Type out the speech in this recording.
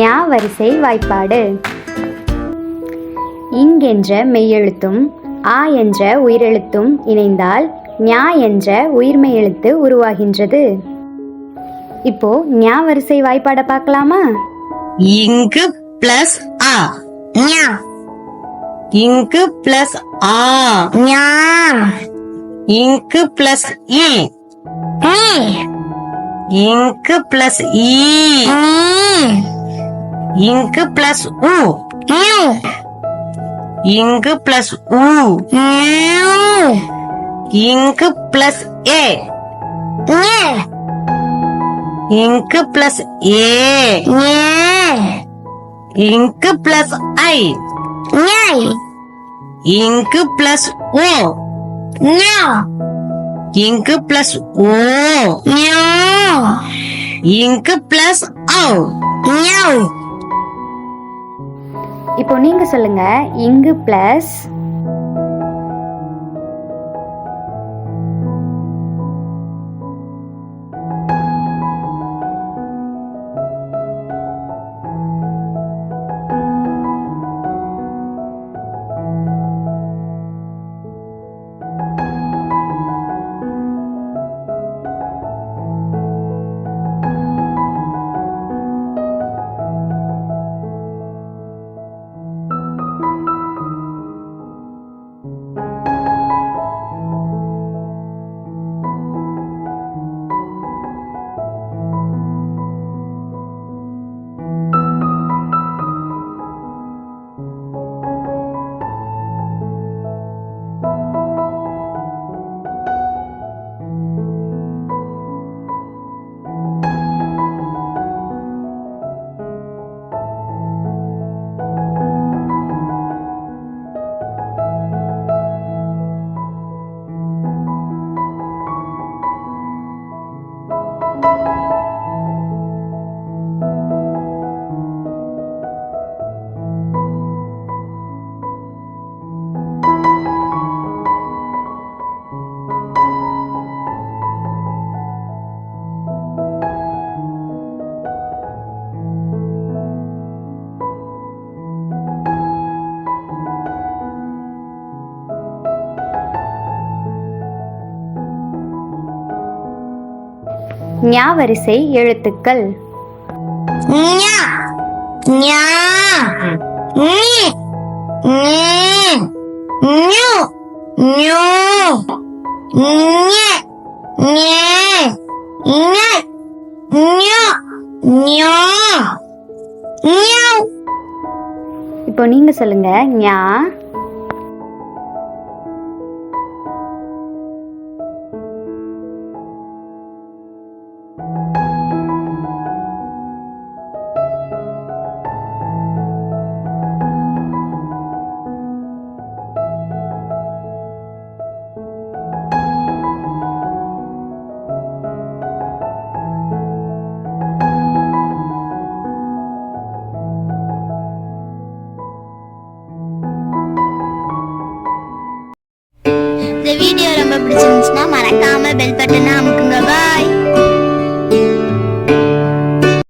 ஞா வரிசை வாய்ப்பாடு. இங் என்ற மெய்யெழுத்தும் ஆ என்ற உயிரெழுத்தும் இணைந்தால் ஞா என்ற உயிர்மெய் எழுத்து உருவாகின்றது. இப்போ ஞா வரிசை வாய்ப்பாட பார்க்கலாமா? இங்கு பிளஸ் ஆ ஞா, இங்கு பிளஸ் ஆ ஞா, இங்கு பிளஸ் இ ஈ, இங்கு பிளஸ் ஈ ஈ, இங்கு பிளஸ் உ யூ, இங்கு பிளஸ் உ யூ, இங்கு பிளஸ் ஏ ஏ, இங்கு பிளஸ் ஏ ஏ, இங்கு பிளஸ் ஐ ஏ, இங்கு பிளஸ் ஓ ஞா, இங்கு பிளஸ் ஓ ஞா, இங்கு பிளஸ் ஓ. ஞா. இப்போ நீங்க சொல்லுங்க. இங்கு பிளஸ் ஞா வரிசை எழுத்துக்கள். ஞா, ஞா, நீ, நீ, ஞு, ஞு, ஞெ, ஞெ, ஞெ, ஞொ, ஞொ, ஞௌ. இப்போ நீங்க சொல்லுங்க. ஞா, இந்த வீடியோ ரொம்ப பிடிச்சிருந்துச்சுன்னா மறக்காம பெல் பட்டனை அமுக்குங்க. பாய்.